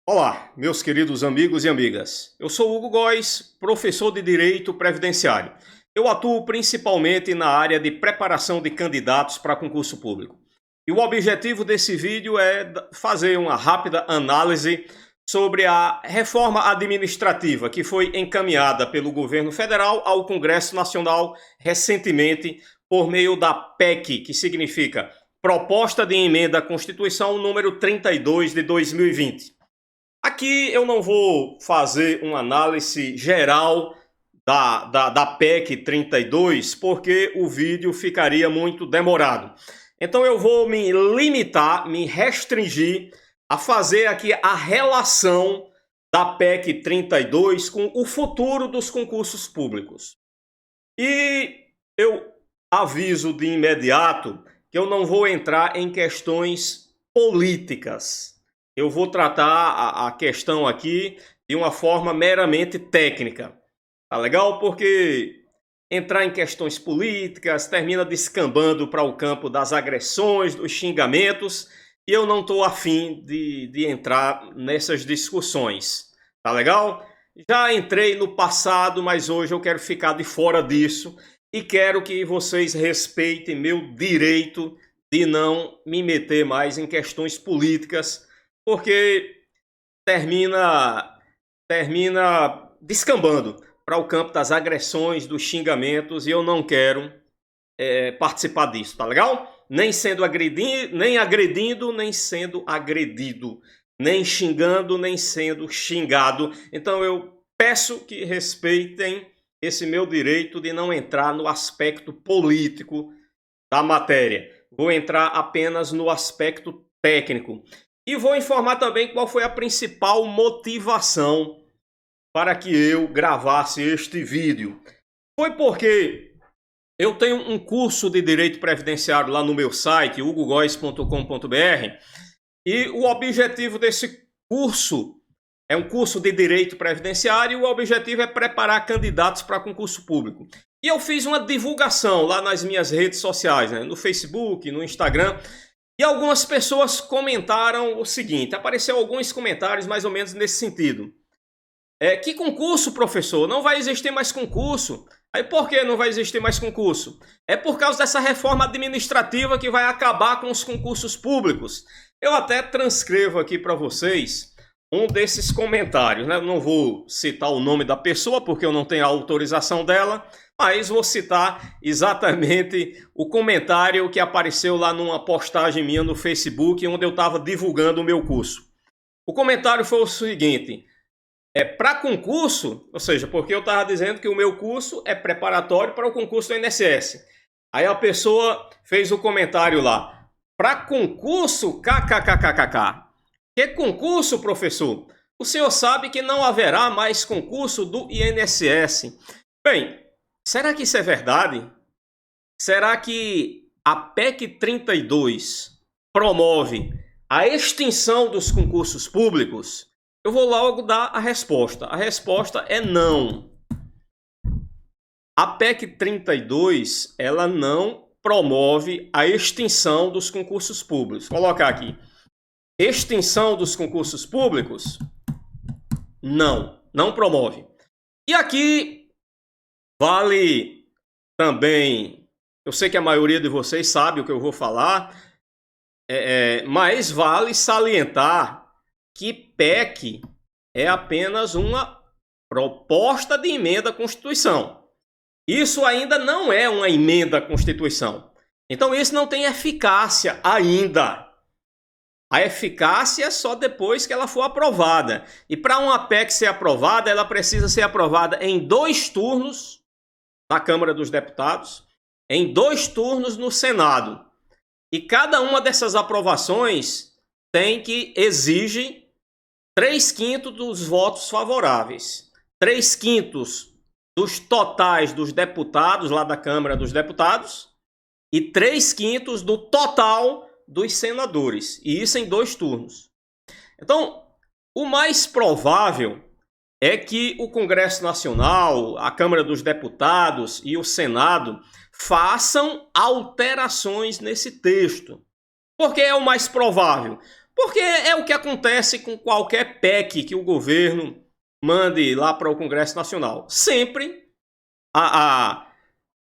Olá, meus queridos amigos e amigas. Eu sou Hugo Góes, professor de Direito Previdenciário. Eu atuo principalmente na área de preparação de candidatos para concurso público. E o objetivo desse vídeo é fazer uma rápida análise sobre a reforma administrativa que foi encaminhada pelo governo federal ao Congresso Nacional recentemente por meio da PEC, que significa Proposta de Emenda à Constituição número 32 de 2020. Aqui eu não vou fazer uma análise geral da PEC 32, porque o vídeo ficaria muito demorado. Então eu vou me limitar, me restringir a fazer aqui a relação da PEC 32 com o futuro dos concursos públicos. E eu aviso de imediato que eu não vou entrar em questões políticas. Eu vou tratar a questão aqui de uma forma meramente técnica. Tá legal? Porque entrar em questões políticas termina descambando para o campo das agressões, dos xingamentos, e eu não estou afim de entrar nessas discussões. Tá legal? Já entrei no passado, mas hoje eu quero ficar de fora disso e quero que vocês respeitem meu direito de não me meter mais em questões políticas, porque termina descambando para o campo das agressões, dos xingamentos, e eu não quero participar disso, tá legal? Nem sendo nem agredindo, nem sendo agredido, nem xingando, nem sendo xingado. Então eu peço que respeitem esse meu direito de não entrar no aspecto político da matéria. Vou entrar apenas no aspecto técnico. E vou informar também qual foi a principal motivação para que eu gravasse este vídeo. Foi porque eu tenho um curso de Direito Previdenciário lá no meu site, hugogoes.com.br, e o objetivo desse curso é um curso de Direito Previdenciário e o objetivo é preparar candidatos para concurso público. E eu fiz uma divulgação lá nas minhas redes sociais, né, no Facebook, no Instagram. E algumas pessoas comentaram o seguinte, apareceu alguns comentários mais ou menos nesse sentido. Que concurso, professor? Não vai existir mais concurso. Aí por que não vai existir mais concurso? É por causa dessa reforma administrativa que vai acabar com os concursos públicos. Eu até transcrevo aqui para vocês um desses comentários, né? Não vou citar o nome da pessoa porque eu não tenho a autorização dela, mas vou citar exatamente o comentário que apareceu lá numa postagem minha no Facebook, onde eu estava divulgando o meu curso. O comentário foi o seguinte: para concurso, ou seja, porque eu estava dizendo que o meu curso é preparatório para o concurso do INSS. Aí a pessoa fez o comentário lá: para concurso, kkkkkk. Que concurso, professor? O senhor sabe que não haverá mais concurso do INSS. Bem, será que isso é verdade? Será que a PEC 32 promove a extinção dos concursos públicos? Eu vou logo dar a resposta. A resposta é não. A PEC 32, ela não promove a extinção dos concursos públicos. Vou colocar aqui. Extinção dos concursos públicos? Não promove. E aqui vale também, eu sei que a maioria de vocês sabe o que eu vou falar, mas vale salientar que PEC é apenas uma proposta de emenda à Constituição. Isso ainda não é uma emenda à Constituição. Então isso não tem eficácia ainda. A eficácia é só depois que ela for aprovada. E para uma PEC ser aprovada, ela precisa ser aprovada em 2 turnos na Câmara dos Deputados, em 2 turnos no Senado. E cada uma dessas aprovações tem que exigir 3/5 dos votos favoráveis. 3/5 dos totais dos deputados lá da Câmara dos Deputados e 3/5 do total dos senadores, e isso em 2 turnos. Então, o mais provável é que o Congresso Nacional, a Câmara dos Deputados e o Senado façam alterações nesse texto. Por que é o mais provável? Porque é o que acontece com qualquer PEC que o governo mande lá para o Congresso Nacional. Sempre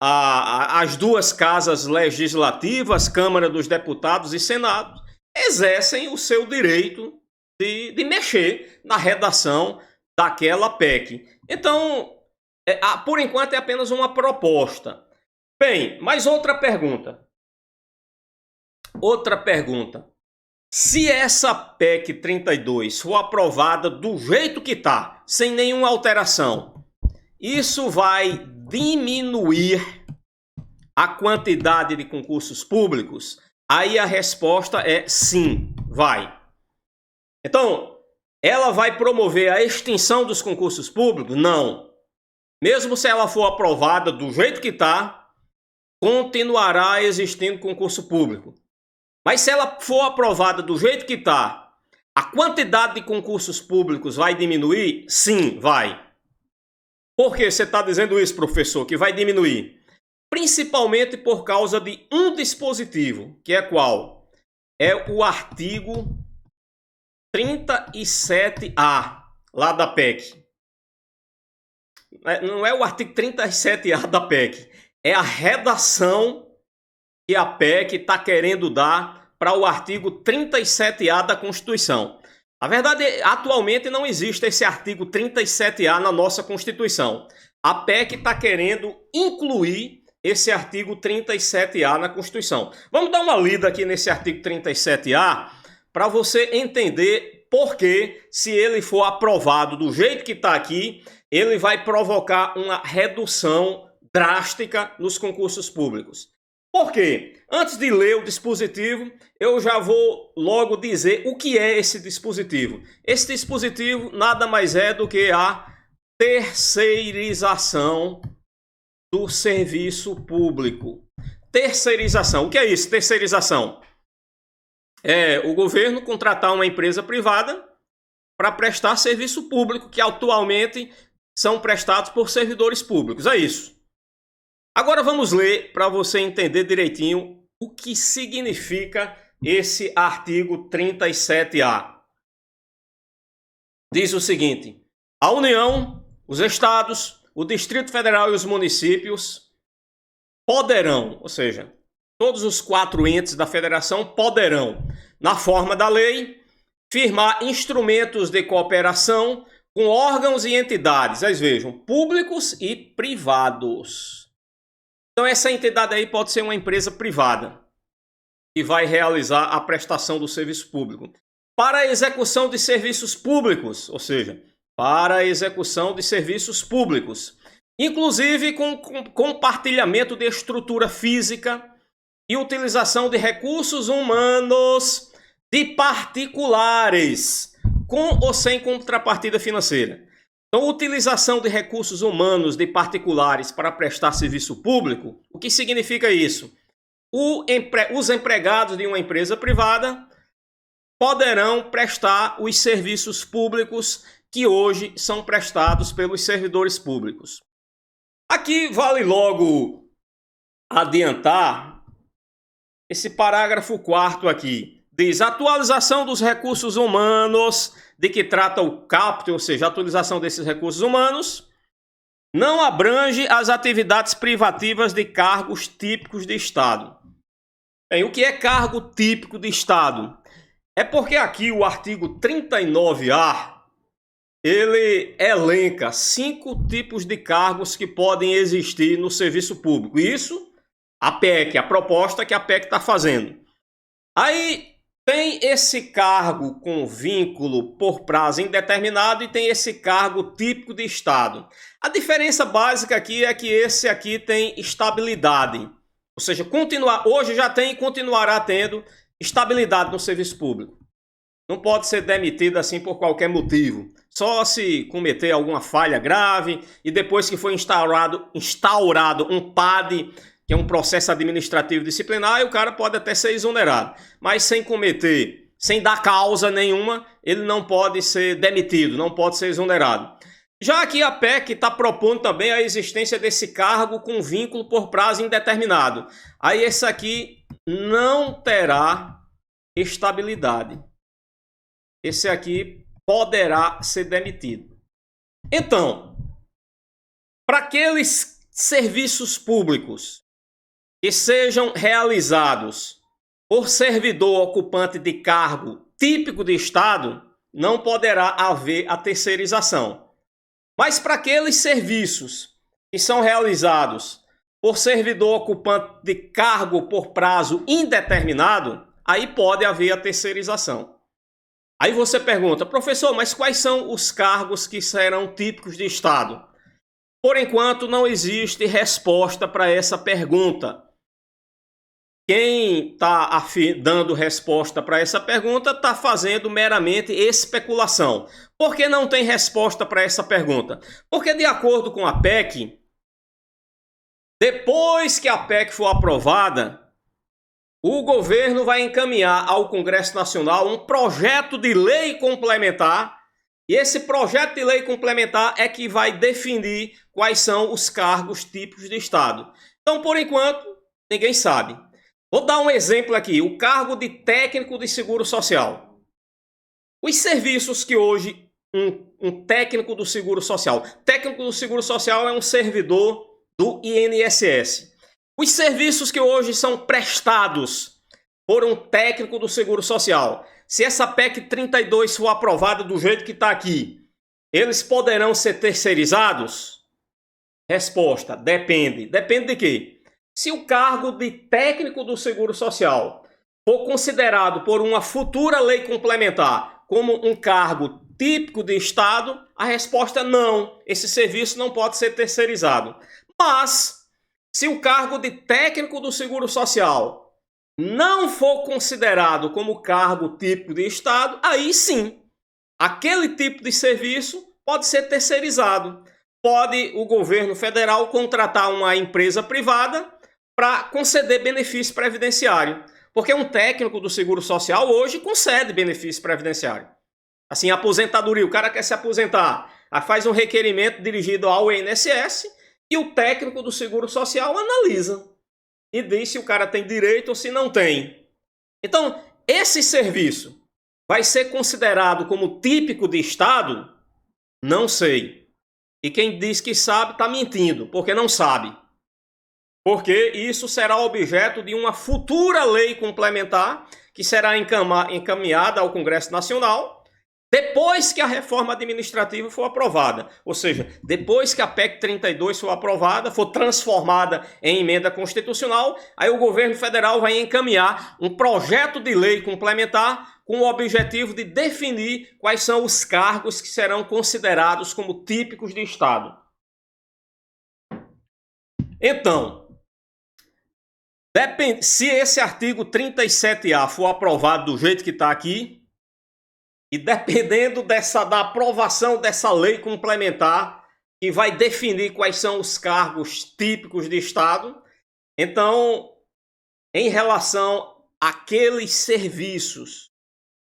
as duas casas legislativas, Câmara dos Deputados e Senado, exercem o seu direito de mexer na redação daquela PEC. Então, por enquanto é apenas uma proposta. Bem, mas outra pergunta. Se essa PEC 32 for aprovada do jeito que está, sem nenhuma alteração, isso vai diminuir a quantidade de concursos públicos? Aí a resposta é sim, vai. Então, ela vai promover a extinção dos concursos públicos? Não. Mesmo se ela for aprovada do jeito que está, continuará existindo concurso público. Mas se ela for aprovada do jeito que está, a quantidade de concursos públicos vai diminuir? Sim, vai. Por que você está dizendo isso, professor, que vai diminuir? Principalmente por causa de um dispositivo, que é qual? É o artigo 37A, lá da PEC. Não é o artigo 37A da PEC, é a redação que a PEC está querendo dar para o artigo 37A da Constituição. Na verdade, atualmente não existe esse artigo 37A na nossa Constituição. A PEC está querendo incluir esse artigo 37A na Constituição. Vamos dar uma lida aqui nesse artigo 37A para você entender por que, se ele for aprovado do jeito que está aqui, ele vai provocar uma redução drástica nos concursos públicos. Por quê? Antes de ler o dispositivo, eu já vou logo dizer o que é esse dispositivo. Esse dispositivo nada mais é do que a terceirização do serviço público. Terceirização. O que é isso? Terceirização. É o governo contratar uma empresa privada para prestar serviço público, que atualmente são prestados por servidores públicos. É isso. Agora vamos ler para você entender direitinho o que significa esse artigo 37A. Diz o seguinte: a União, os estados, o Distrito Federal e os municípios poderão, ou seja, todos os 4 entes da federação poderão, na forma da lei, firmar instrumentos de cooperação com órgãos e entidades, vocês vejam, públicos e privados. Então essa entidade aí pode ser uma empresa privada que vai realizar a prestação do serviço público. Para a execução de serviços públicos, ou seja, para a execução de serviços públicos, inclusive com compartilhamento de estrutura física e utilização de recursos humanos de particulares, com ou sem contrapartida financeira. Então, utilização de recursos humanos de particulares para prestar serviço público, o que significa isso? Os empregados de uma empresa privada poderão prestar os serviços públicos que hoje são prestados pelos servidores públicos. Aqui vale logo adiantar esse parágrafo 4º aqui. Diz: atualização dos recursos humanos de que trata o CAPT, ou seja, a atualização desses recursos humanos, não abrange as atividades privativas de cargos típicos de Estado. Bem, o que é cargo típico de Estado? É porque aqui o artigo 39A, ele elenca 5 tipos de cargos que podem existir no serviço público. Isso, a PEC, a proposta que a PEC está fazendo. Aí tem esse cargo com vínculo por prazo indeterminado e tem esse cargo típico de Estado. A diferença básica aqui é que esse aqui tem estabilidade. Ou seja, hoje já tem e continuará tendo estabilidade no serviço público. Não pode ser demitido assim por qualquer motivo. Só se cometer alguma falha grave e depois que foi instaurado um PAD, que é um processo administrativo disciplinar, e o cara pode até ser exonerado. Mas sem dar causa nenhuma, ele não pode ser demitido, não pode ser exonerado. Já aqui a PEC está propondo também a existência desse cargo com vínculo por prazo indeterminado. Aí esse aqui não terá estabilidade. esse aqui poderá ser demitido. Então, para aqueles serviços públicos que sejam realizados por servidor ocupante de cargo típico de Estado, não poderá haver a terceirização. Mas para aqueles serviços que são realizados por servidor ocupante de cargo por prazo indeterminado, aí pode haver a terceirização. Aí você pergunta, professor, mas quais são os cargos que serão típicos de Estado? Por enquanto, não existe resposta para essa pergunta. Quem está dando resposta para essa pergunta está fazendo meramente especulação. Por que não tem resposta para essa pergunta? Porque, de acordo com a PEC, depois que a PEC for aprovada, o governo vai encaminhar ao Congresso Nacional um projeto de lei complementar, e esse projeto de lei complementar é que vai definir quais são os cargos típicos de Estado. Então, por enquanto, ninguém sabe. Vou dar um exemplo aqui, o cargo de técnico de seguro social. Os serviços que hoje um técnico do seguro social, técnico do seguro social é um servidor do INSS. Os serviços que hoje são prestados por um técnico do seguro social, se essa PEC 32 for aprovada do jeito que está aqui, eles poderão ser terceirizados? Resposta, depende. Depende de quê? Se o cargo de técnico do seguro social for considerado por uma futura lei complementar como um cargo típico de Estado, a resposta é não. Esse serviço não pode ser terceirizado. Mas, se o cargo de técnico do seguro social não for considerado como cargo típico de Estado, aí sim, aquele tipo de serviço pode ser terceirizado. Pode o governo federal contratar uma empresa privada para conceder benefício previdenciário. Porque um técnico do seguro social hoje concede benefício previdenciário. Assim, aposentadoria, o cara quer se aposentar, aí faz um requerimento dirigido ao INSS e o técnico do seguro social analisa e diz se o cara tem direito ou se não tem. Então, esse serviço vai ser considerado como típico de Estado? Não sei. E quem diz que sabe está mentindo, porque não sabe. Porque isso será objeto de uma futura lei complementar que será encaminhada ao Congresso Nacional depois que a reforma administrativa for aprovada. Ou seja, depois que a PEC 32 for aprovada, for transformada em emenda constitucional, aí o governo federal vai encaminhar um projeto de lei complementar com o objetivo de definir quais são os cargos que serão considerados como típicos de Estado. Então, se esse artigo 37A for aprovado do jeito que está aqui, e dependendo da aprovação dessa lei complementar, que vai definir quais são os cargos típicos de Estado, então, em relação àqueles serviços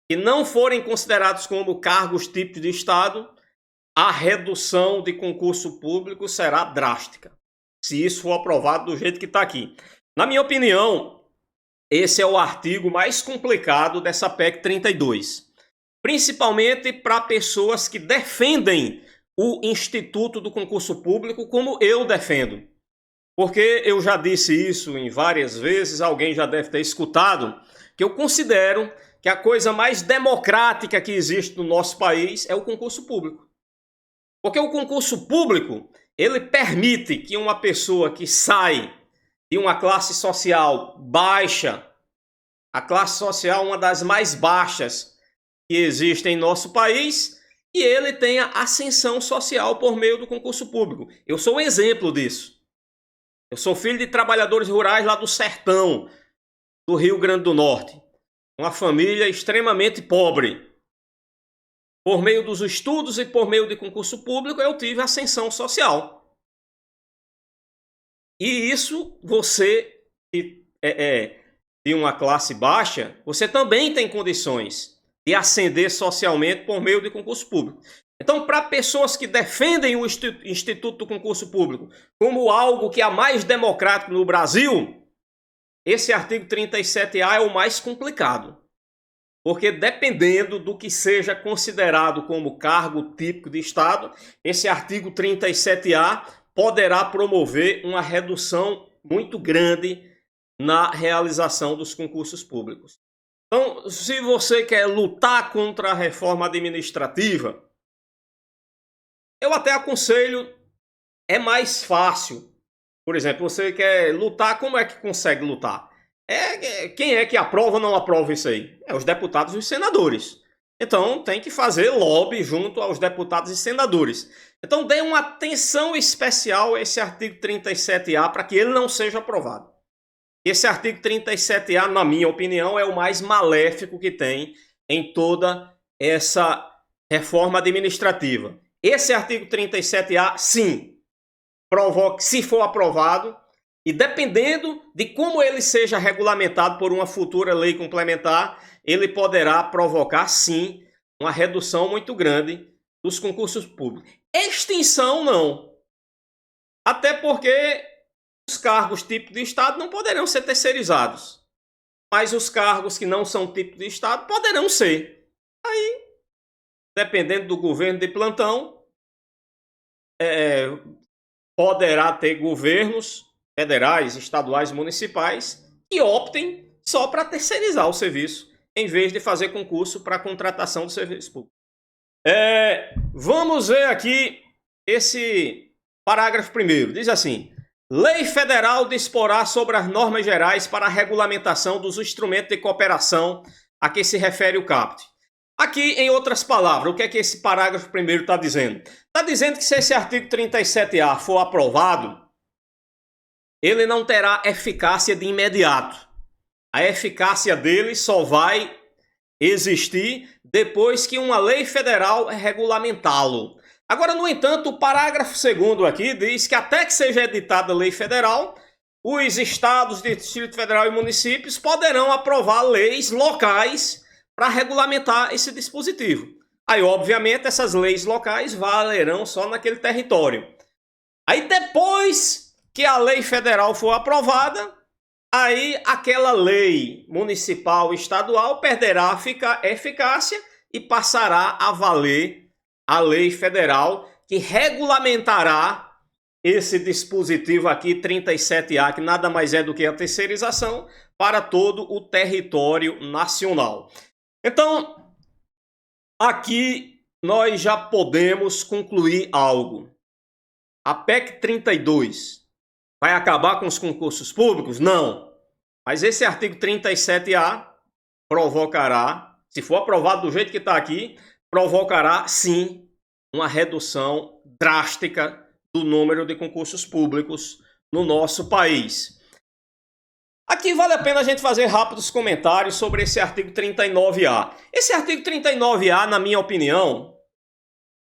que não forem considerados como cargos típicos de Estado, a redução de concurso público será drástica, se isso for aprovado do jeito que está aqui. Na minha opinião, esse é o artigo mais complicado dessa PEC 32. Principalmente para pessoas que defendem o Instituto do Concurso Público como eu defendo. Porque eu já disse isso em várias vezes, alguém já deve ter escutado, que eu considero que a coisa mais democrática que existe no nosso país é o concurso público. Porque o concurso público, ele permite que uma pessoa que sai de uma classe social baixa, a classe social uma das mais baixas que existe em nosso país, e ele tenha ascensão social por meio do concurso público. Eu sou um exemplo disso. Eu sou filho de trabalhadores rurais lá do sertão, do Rio Grande do Norte. Uma família extremamente pobre. Por meio dos estudos e por meio de concurso público, eu tive ascensão social. E isso, você que é de uma classe baixa, você também tem condições de ascender socialmente por meio de concurso público. Então, para pessoas que defendem o Instituto do Concurso Público como algo que é mais democrático no Brasil, esse artigo 37A é o mais complicado. porque dependendo do que seja considerado como cargo típico de Estado, esse artigo 37A poderá promover uma redução muito grande na realização dos concursos públicos. Então, se você quer lutar contra a reforma administrativa, eu até aconselho, é mais fácil. Por exemplo, você quer lutar, como é que consegue lutar? Quem é que aprova ou não aprova isso aí? É os deputados e os senadores. Então tem que fazer lobby junto aos deputados e senadores. Então dê uma atenção especial a esse artigo 37A para que ele não seja aprovado. Esse artigo 37A, na minha opinião, é o mais maléfico que tem em toda essa reforma administrativa. Esse artigo 37A, sim, provoca, se for aprovado, e dependendo de como ele seja regulamentado por uma futura lei complementar, ele poderá provocar, sim, uma redução muito grande dos concursos públicos. Extinção, não. Até porque os cargos tipo de Estado não poderão ser terceirizados. Mas os cargos que não são tipo de Estado poderão ser. Aí, dependendo do governo de plantão, poderá ter governos federais, estaduais, municipais que optem só para terceirizar o serviço, em vez de fazer concurso para contratação do serviço público. Vamos ver aqui esse parágrafo primeiro. Diz assim: Lei Federal disporá sobre as normas gerais para a regulamentação dos instrumentos de cooperação a que se refere o caput. Aqui, em outras palavras, o que é que esse parágrafo primeiro está dizendo? Está dizendo que se esse artigo 37A for aprovado, ele não terá eficácia de imediato. A eficácia dele só vai existir depois que uma lei federal regulamentá-lo. Agora, no entanto, o parágrafo 2º aqui diz que até que seja editada a lei federal, os estados, Distrito Federal e municípios poderão aprovar leis locais para regulamentar esse dispositivo. Aí, obviamente, essas leis locais valerão só naquele território. Aí, depois que a lei federal for aprovada, aí aquela lei municipal e estadual perderá a eficácia e passará a valer a lei federal que regulamentará esse dispositivo aqui, 37A, que nada mais é do que a terceirização para todo o território nacional. Então, aqui nós já podemos concluir algo. A PEC 32 vai acabar com os concursos públicos? Não. Mas esse artigo 37A provocará, se for aprovado do jeito que está aqui, provocará, sim, uma redução drástica do número de concursos públicos no nosso país. Aqui vale a pena a gente fazer rápidos comentários sobre esse artigo 39A. Esse artigo 39A, na minha opinião,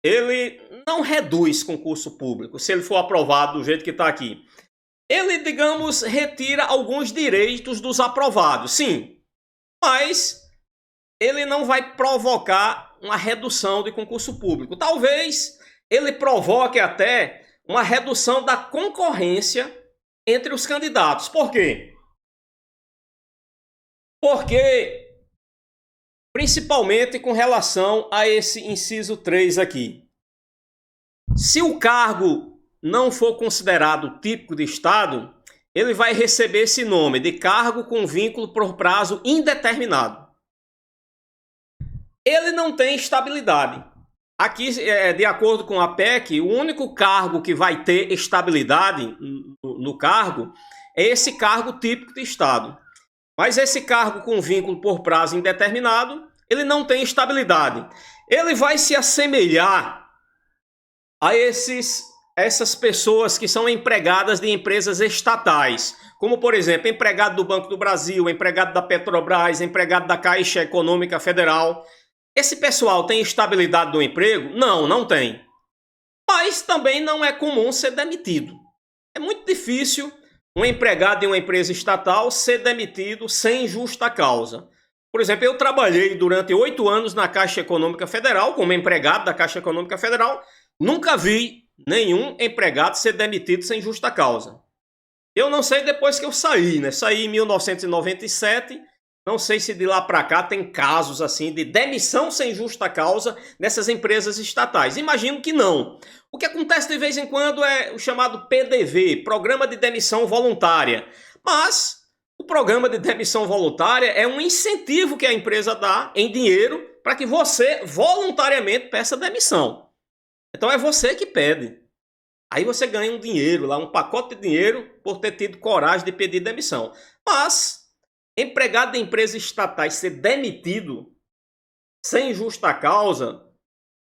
ele não reduz concurso público, se ele for aprovado do jeito que está aqui. Ele, digamos, retira alguns direitos dos aprovados, sim, mas ele não vai provocar uma redução de concurso público. Talvez ele provoque até uma redução da concorrência entre os candidatos. Por quê? Porque, principalmente com relação a esse inciso 3 aqui, se o cargo não for considerado típico de Estado, ele vai receber esse nome de cargo com vínculo por prazo indeterminado. Ele não tem estabilidade. Aqui, de acordo com a PEC, o único cargo que vai ter estabilidade no cargo é esse cargo típico de Estado. Mas esse cargo com vínculo por prazo indeterminado, ele não tem estabilidade. Ele vai se assemelhar a essas pessoas que são empregadas de empresas estatais, como, por exemplo, empregado do Banco do Brasil, empregado da Petrobras, empregado da Caixa Econômica Federal. Esse pessoal tem estabilidade do emprego? Não, não tem. Mas também não é comum ser demitido. É muito difícil um empregado de uma empresa estatal ser demitido sem justa causa. Por exemplo, eu trabalhei durante 8 anos na Caixa Econômica Federal, como empregado da Caixa Econômica Federal, nunca vi nenhum empregado ser demitido sem justa causa. Eu não sei depois que eu saí, né? Saí em 1997 Não sei se de lá para cá tem casos assim de demissão sem justa causa nessas empresas estatais. Imagino que não. O que acontece de vez em quando é o chamado PDV, Programa de Demissão Voluntária. Mas o programa de demissão voluntária é um incentivo que a empresa dá em dinheiro para que você voluntariamente peça demissão. Então é você que pede. Aí você ganha um dinheiro lá, um pacote de dinheiro por ter tido coragem de pedir demissão. Mas empregado de empresas estatais ser demitido sem justa causa,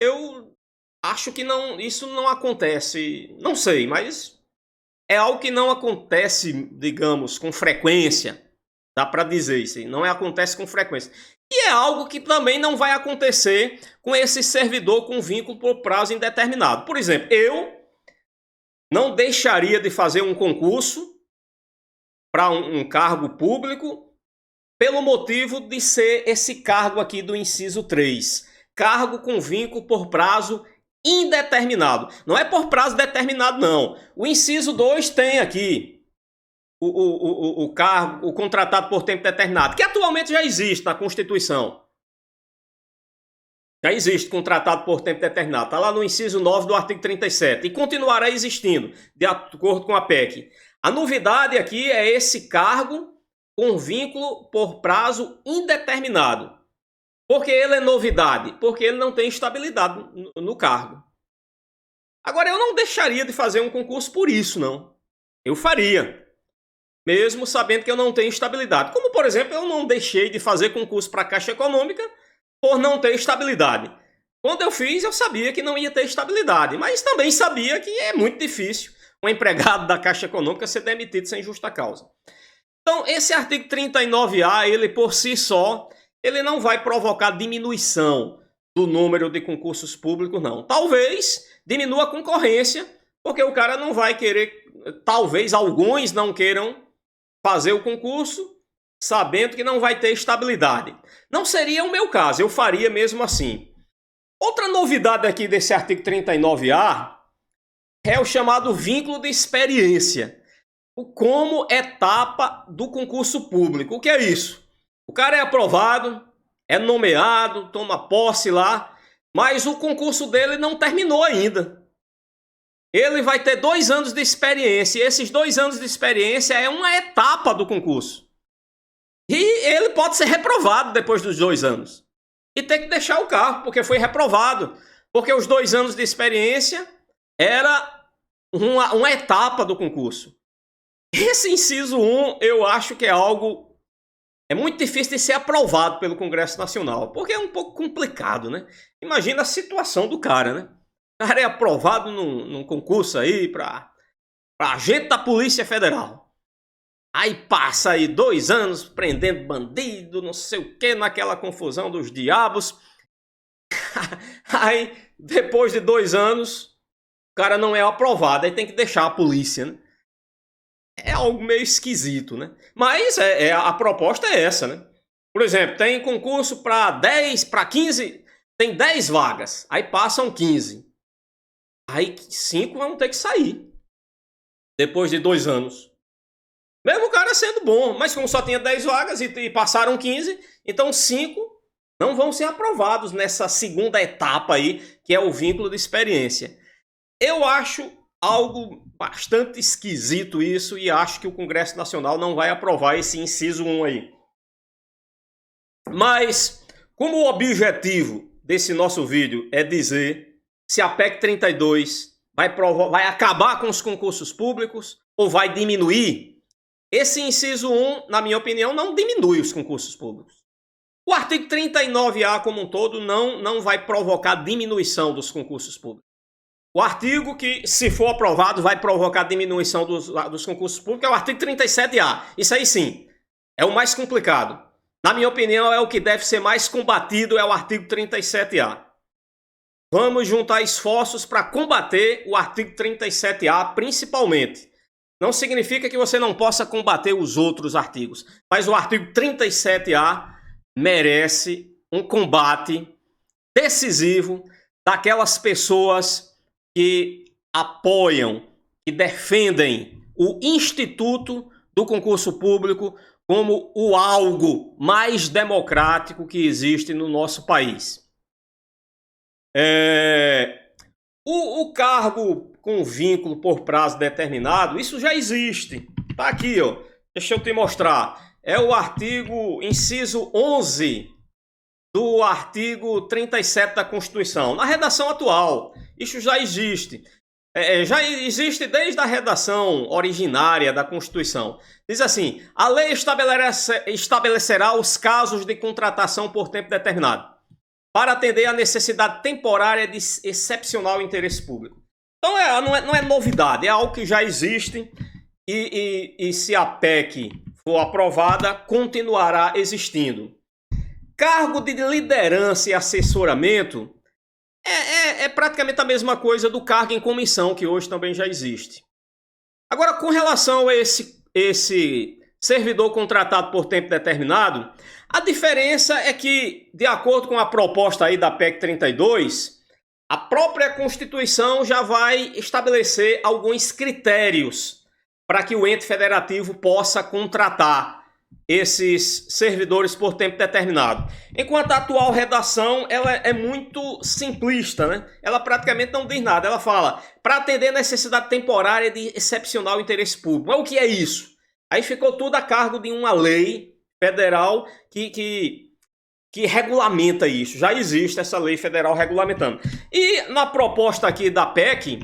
eu acho que não, isso não acontece. Não sei, mas é algo que não acontece, digamos, com frequência. Dá para dizer isso, não acontece com frequência. E é algo que também não vai acontecer com esse servidor com vínculo por prazo indeterminado. Por exemplo, eu não deixaria de fazer um concurso para um cargo público pelo motivo de ser esse cargo aqui do inciso 3. Cargo com vínculo por prazo indeterminado. Não é por prazo determinado, não. O inciso 2 tem aqui o cargo, o contratado por tempo determinado, que atualmente já existe na Constituição. Já existe contratado por tempo determinado. Está lá no inciso 9 do artigo 37. E continuará existindo, de acordo com a PEC. A novidade aqui é esse cargo com vínculo por prazo indeterminado. Por que ele é novidade? Porque ele não tem estabilidade no cargo. Agora, eu não deixaria de fazer um concurso por isso, não. Eu faria, mesmo sabendo que eu não tenho estabilidade. Como, por exemplo, eu não deixei de fazer concurso para a Caixa Econômica por não ter estabilidade. Quando eu fiz, eu sabia que não ia ter estabilidade, mas também sabia que é muito difícil um empregado da Caixa Econômica ser demitido sem justa causa. Então, esse artigo 39A, ele por si só, ele não vai provocar diminuição do número de concursos públicos, não. Talvez diminua a concorrência, porque o cara não vai querer, talvez alguns não queiram fazer o concurso, sabendo que não vai ter estabilidade. Não seria o meu caso, eu faria mesmo assim. Outra novidade aqui desse artigo 39A é o chamado vínculo de experiência. Como etapa do concurso público. O que é isso? O cara é aprovado, é nomeado, toma posse lá, mas o concurso dele não terminou ainda. Ele vai ter 2 anos de experiência, e esses 2 anos de experiência é uma etapa do concurso. E ele pode ser reprovado depois dos 2 anos. E ter que deixar o cargo, porque foi reprovado. Porque os 2 anos de experiência era uma etapa do concurso. Esse inciso 1, eu acho que é algo... É muito difícil de ser aprovado pelo Congresso Nacional, porque é um pouco complicado, né? Imagina a situação do cara, né? O cara é aprovado num concurso aí para agente da Polícia Federal. Aí passa aí 2 anos prendendo bandido, não sei o que, naquela confusão dos diabos. Aí, depois de 2 anos, o cara não é aprovado, aí tem que deixar a polícia, né? É algo meio esquisito, né? Mas a proposta é essa, né? Por exemplo, tem concurso para 10, para 15, tem 10 vagas, aí passam 15. Aí 5 vão ter que sair, depois de 2 anos. Mesmo o cara sendo bom, mas como só tinha 10 vagas e passaram 15, então 5 não vão ser aprovados nessa segunda etapa aí, que é o vínculo de experiência. Eu acho algo bastante esquisito isso e acho que o Congresso Nacional não vai aprovar esse inciso 1 aí. Mas, como o objetivo desse nosso vídeo é dizer se a PEC 32 vai acabar com os concursos públicos ou vai diminuir, esse inciso 1, na minha opinião, não diminui os concursos públicos. O artigo 39A como um todo não vai provocar diminuição dos concursos públicos. O artigo que, se for aprovado, vai provocar diminuição dos concursos públicos é o artigo 37A. Isso aí sim, é o mais complicado. Na minha opinião, é o que deve ser mais combatido, é o artigo 37A. Vamos juntar esforços para combater o artigo 37A, principalmente. Não significa que você não possa combater os outros artigos, mas o artigo 37A merece um combate decisivo daquelas pessoas que apoiam, que defendem o Instituto do Concurso Público como o algo mais democrático que existe no nosso país. O cargo com vínculo por prazo determinado, isso já existe. Tá aqui, ó. Deixa eu te mostrar. É o artigo, inciso 11 do artigo 37 da Constituição. Na redação atual, isso já existe. Já existe desde a redação originária da Constituição. Diz assim: a lei estabelecerá os casos de contratação por tempo determinado, para atender à necessidade temporária de excepcional interesse público. Então não é novidade, é algo que já existe e se a PEC for aprovada, continuará existindo. Cargo de liderança e assessoramento é praticamente a mesma coisa do cargo em comissão, que hoje também já existe. Agora, com relação a esse servidor contratado por tempo determinado, a diferença é que, de acordo com a proposta aí da PEC 32, a própria Constituição já vai estabelecer alguns critérios para que o ente federativo possa contratar esses servidores por tempo determinado. Enquanto a atual redação ela é muito simplista, né? Ela praticamente não diz nada. Ela fala, para atender necessidade temporária de excepcional interesse público. Mas o que é isso? Aí ficou tudo a cargo de uma lei federal que regulamenta isso. Já existe essa lei federal regulamentando. E na proposta aqui da PEC,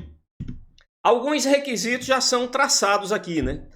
alguns requisitos já são traçados aqui, né?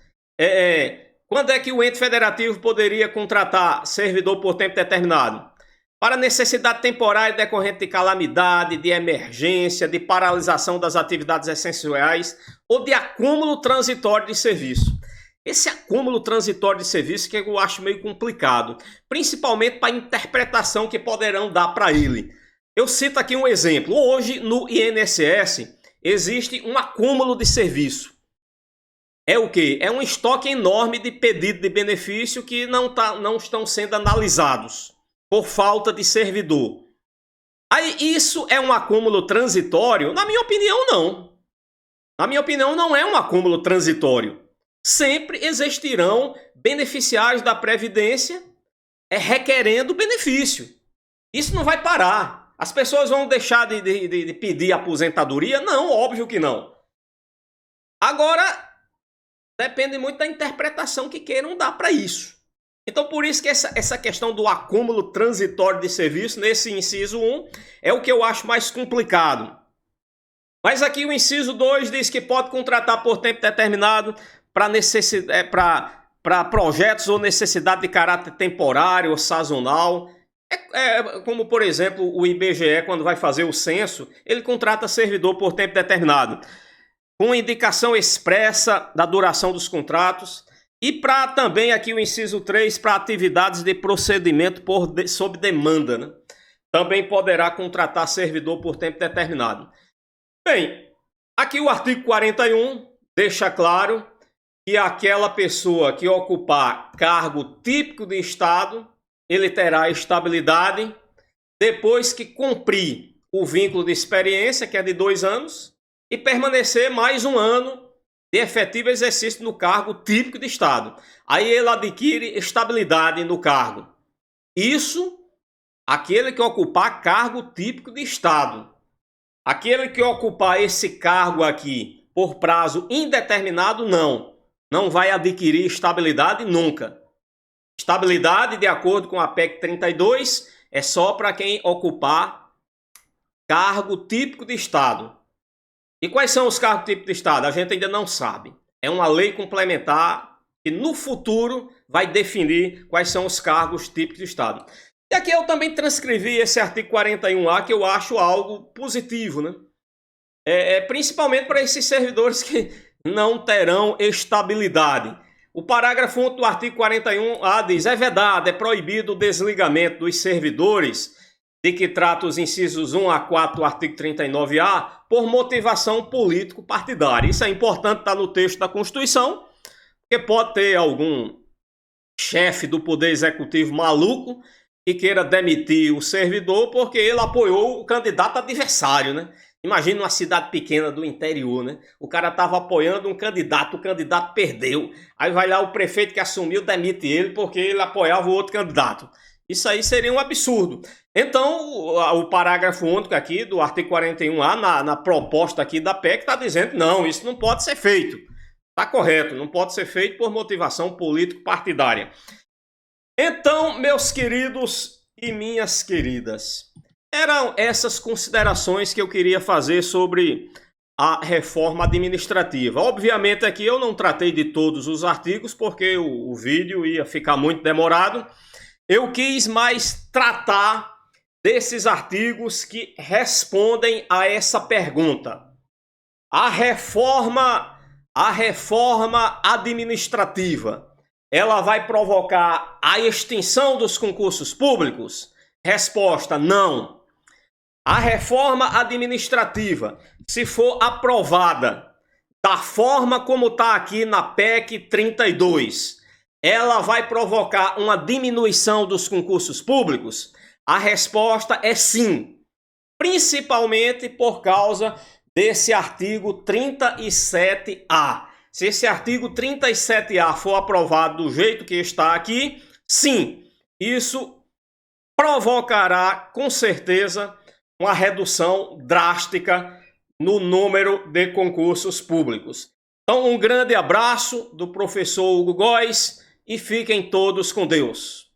Quando é que o ente federativo poderia contratar servidor por tempo determinado? Para necessidade temporária decorrente de calamidade, de emergência, de paralisação das atividades essenciais ou de acúmulo transitório de serviço. Esse acúmulo transitório de serviço que eu acho meio complicado, principalmente para a interpretação que poderão dar para ele. Eu cito aqui um exemplo. Hoje, no INSS, existe um acúmulo de serviço. É o quê? É um estoque enorme de pedido de benefício que não estão sendo analisados por falta de servidor. Aí isso é um acúmulo transitório? Na minha opinião, não. Na minha opinião, não é um acúmulo transitório. Sempre existirão beneficiários da Previdência requerendo benefício. Isso não vai parar. As pessoas vão deixar de pedir aposentadoria? Não, óbvio que não. Agora, depende muito da interpretação que queiram dar para isso. Então, por isso que essa questão do acúmulo transitório de serviço, nesse inciso 1, é o que eu acho mais complicado. Mas aqui o inciso 2 diz que pode contratar por tempo determinado para projetos ou necessidade de caráter temporário ou sazonal. Como, por exemplo, o IBGE, quando vai fazer o censo, ele contrata servidor por tempo determinado, com indicação expressa da duração dos contratos, e para também aqui o inciso 3, para atividades de procedimento sob demanda, né? Também poderá contratar servidor por tempo determinado. Bem, aqui o artigo 41 deixa claro que aquela pessoa que ocupar cargo típico de Estado, ele terá estabilidade depois que cumprir o vínculo de experiência, que é de 2 anos, e permanecer mais 1 ano de efetivo exercício no cargo típico de Estado. Aí ele adquire estabilidade no cargo. Isso, aquele que ocupar cargo típico de Estado. Aquele que ocupar esse cargo aqui por prazo indeterminado, não vai adquirir estabilidade nunca. Estabilidade, de acordo com a PEC 32, é só para quem ocupar cargo típico de Estado. E quais são os cargos típicos de Estado? A gente ainda não sabe. É uma lei complementar que no futuro vai definir quais são os cargos típicos de Estado. E aqui eu também transcrevi esse artigo 41A, que eu acho algo positivo, né? Principalmente para esses servidores que não terão estabilidade. O parágrafo 1 do artigo 41A diz: é vedado, é proibido o desligamento dos servidores de que trata os incisos 1 a 4 do artigo 39A por motivação político-partidária. Isso é importante, está no texto da Constituição, porque pode ter algum chefe do Poder Executivo maluco que queira demitir o servidor porque ele apoiou o candidato adversário, né? Imagina uma cidade pequena do interior, né? O cara estava apoiando um candidato, o candidato perdeu. Aí vai lá o prefeito que assumiu, demite ele porque ele apoiava o outro candidato. Isso aí seria um absurdo. Então, o parágrafo único aqui do artigo 41A, na proposta aqui da PEC, está dizendo não, isso não pode ser feito. Está correto, não pode ser feito por motivação político-partidária. Então, meus queridos e minhas queridas, eram essas considerações que eu queria fazer sobre a reforma administrativa. Obviamente aqui eu não tratei de todos os artigos porque o vídeo ia ficar muito demorado. Eu quis mais tratar desses artigos que respondem a essa pergunta. A reforma administrativa, ela vai provocar a extinção dos concursos públicos? Resposta: não. A reforma administrativa, se for aprovada da forma como está aqui na PEC 32, ela vai provocar uma diminuição dos concursos públicos? A resposta é sim, principalmente por causa desse artigo 37A. Se esse artigo 37A for aprovado do jeito que está aqui, sim, isso provocará com certeza uma redução drástica no número de concursos públicos. Então, um grande abraço do professor Hugo Góes e fiquem todos com Deus.